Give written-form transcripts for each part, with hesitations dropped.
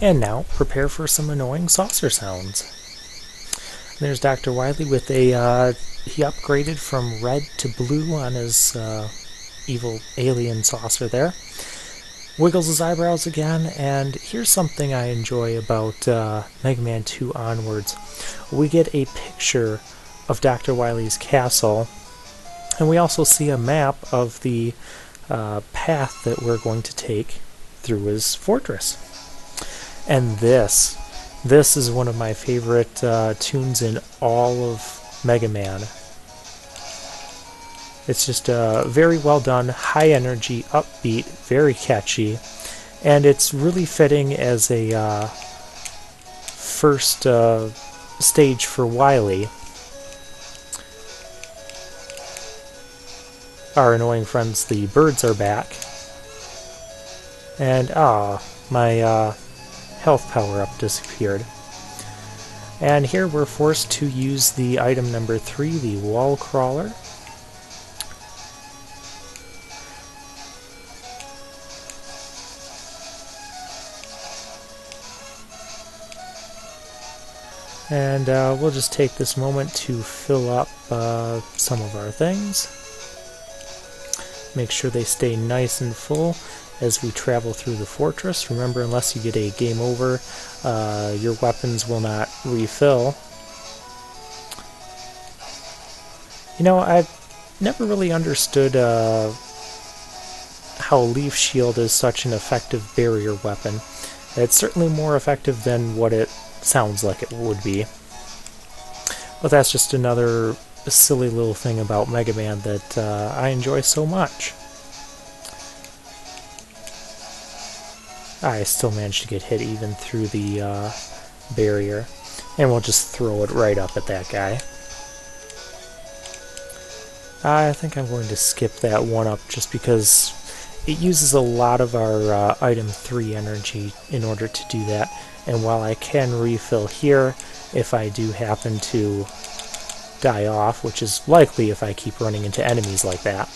And now, prepare for some annoying saucer sounds. There's Dr. Wily with a, he upgraded from red to blue on his evil alien saucer there. Wiggles his eyebrows again, and here's something I enjoy about Mega Man 2 onwards. We get a picture of Dr. Wily's castle, and we also see a map of the path that we're going to take through his fortress. And this is one of my favorite tunes in all of Mega Man. It's just very well done, high energy, upbeat, very catchy, and it's really fitting as a first stage for Wily. Our annoying friends, the birds, are back. And my health power-up disappeared. And here we're forced to use the item number 3, the wall crawler. And we'll just take this moment to fill up some of our things. Make sure they stay nice and full as we travel through the fortress. Remember, unless you get a game over, your weapons will not refill. You know, I've never really understood how Leaf Shield is such an effective barrier weapon. It's certainly more effective than what it sounds like it would be. But that's just another silly little thing about Mega Man that I enjoy so much. I still managed to get hit even through the barrier, and we'll just throw it right up at that guy. I think I'm going to skip that one up just because it uses a lot of our item 3 energy in order to do that, and while I can refill here if I do happen to die off, which is likely if I keep running into enemies like that,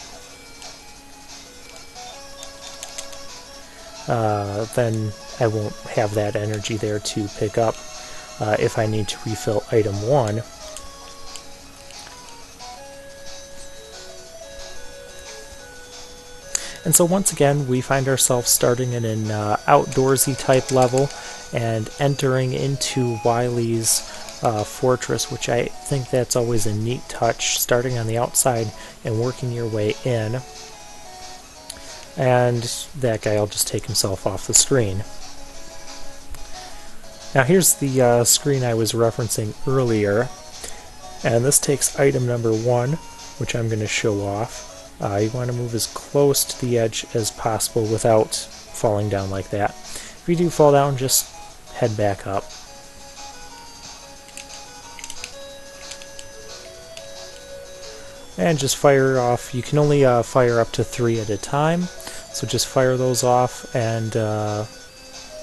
then I won't have that energy there to pick up if I need to refill item 1. And so once again, we find ourselves starting in an outdoorsy type level and entering into Wily's fortress, which I think that's always a neat touch, starting on the outside and working your way in. And that guy will just take himself off the screen. Now here's the screen I was referencing earlier, and this takes item number 1, which I'm going to show off. You want to move as close to the edge as possible without falling down like that. If you do fall down, just head back up. And just fire off. You can only fire up to 3 at a time, so just fire those off and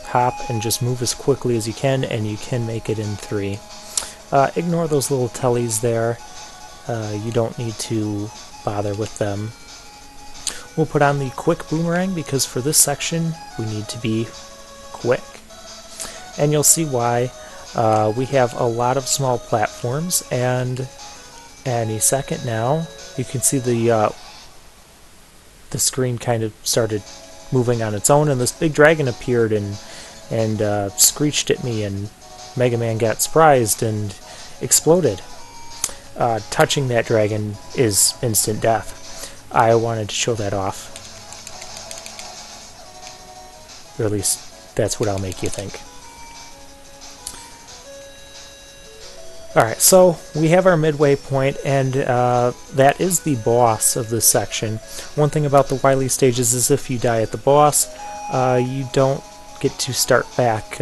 hop and just move as quickly as you can, and you can make it in 3. Ignore those little tellies there. You don't need to bother with them. We'll put on the quick boomerang because for this section we need to be quick. And you'll see why. We have a lot of small platforms, and any second now you can see the screen kind of started moving on its own, and this big dragon appeared and screeched at me, and Mega Man got surprised and exploded. Touching that dragon is instant death. I wanted to show that off. Or at least that's what I'll make you think. Alright, so we have our midway point, and that is the boss of this section. One thing about the Wily stages is if you die at the boss, you don't get to start back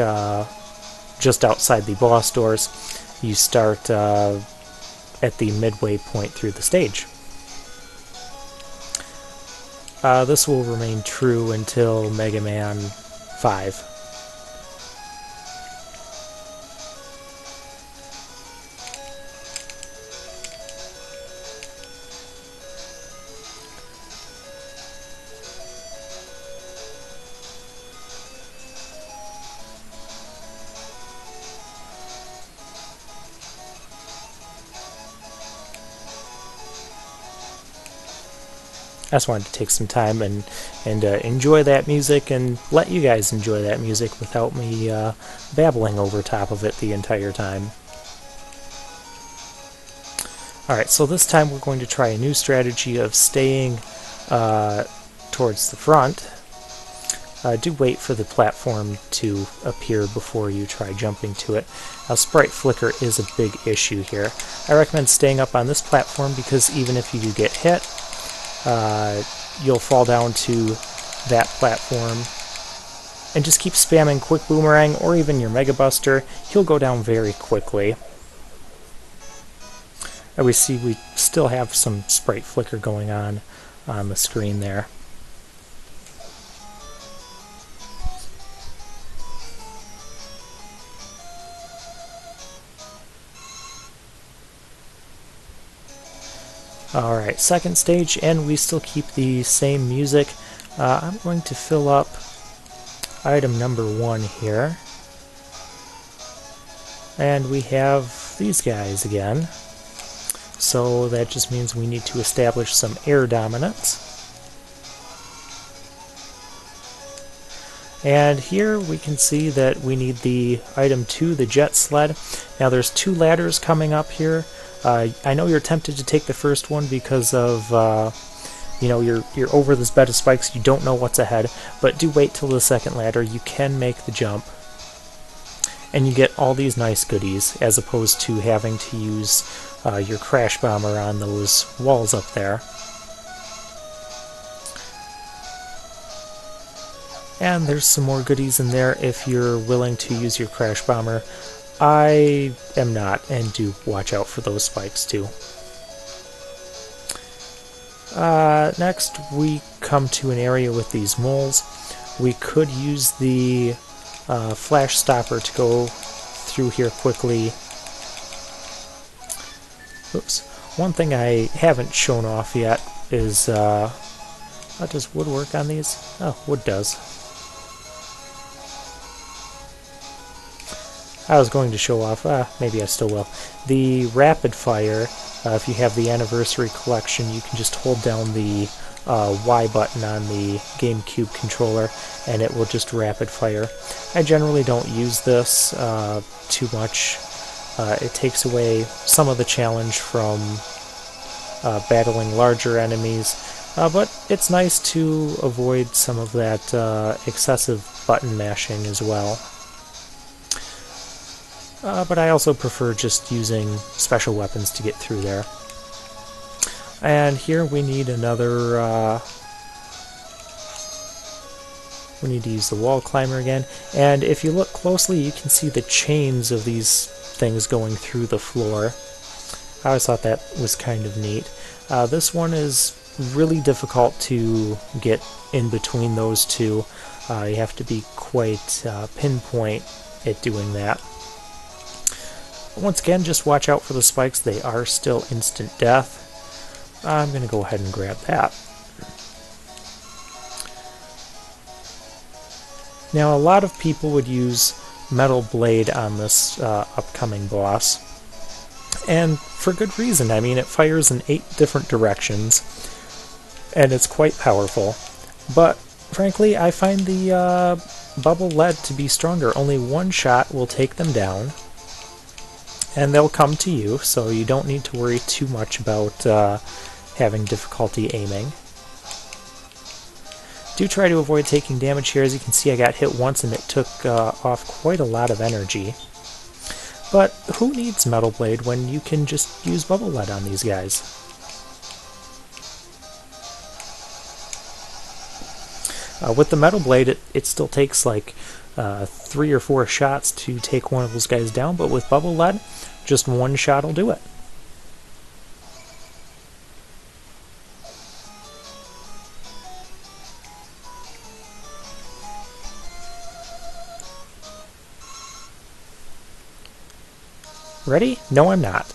just outside the boss doors. You start at the midway point through the stage. This will remain true until Mega Man 5. I just wanted to take some time and enjoy that music and let you guys enjoy that music without me babbling over top of it the entire time. Alright, so this time we're going to try a new strategy of staying towards the front. Do wait for the platform to appear before you try jumping to it. Now, sprite flicker is a big issue here. I recommend staying up on this platform because even if you do get hit, you'll fall down to that platform. And just keep spamming Quick Boomerang or even your Mega Buster. He'll go down very quickly. And we see we still have some sprite flicker going on the screen there. Alright, second stage, and we still keep the same music. I'm going to fill up item number 1 here. And we have these guys again. So that just means we need to establish some air dominance. And here we can see that we need the item 2, the jet sled. Now there's 2 ladders coming up here. I know you're tempted to take the first one because of, you know, you're over this bed of spikes, you don't know what's ahead, but do wait till the second ladder. You can make the jump, and you get all these nice goodies, as opposed to having to use your crash bomber on those walls up there. And there's some more goodies in there if you're willing to use your crash bomber. I am not, and do watch out for those spikes too. Next we come to an area with these moles. We could use the flash stopper to go through here quickly. Oops. One thing I haven't shown off yet is, does wood work on these? Oh, wood does. I was going to show off, maybe I still will. The rapid fire, if you have the anniversary collection, you can just hold down the Y button on the GameCube controller and it will just rapid fire. I generally don't use this too much. It takes away some of the challenge from battling larger enemies, but it's nice to avoid some of that excessive button mashing as well. But I also prefer just using special weapons to get through there. And here we need another, we need to use the wall climber again. And if you look closely, you can see the chains of these things going through the floor. I always thought that was kind of neat. This one is really difficult to get in between those two. You have to be quite pinpoint at doing that. Once again, just watch out for the spikes. They are still instant death. I'm going to go ahead and grab that. Now, a lot of people would use Metal Blade on this upcoming boss. And for good reason. I mean, it fires in 8 different directions, and it's quite powerful. But, frankly, I find the Bubble Lead to be stronger. Only one shot will take them down. And they'll come to you, so you don't need to worry too much about having difficulty aiming. Do try to avoid taking damage here. As you can see, I got hit once and it took off quite a lot of energy. But who needs Metal Blade when you can just use Bubble Lead on these guys? With the Metal Blade, it still takes like 3 or 4 shots to take one of those guys down, but with Bubble Lead, just one shot will do it. Ready? No, I'm not.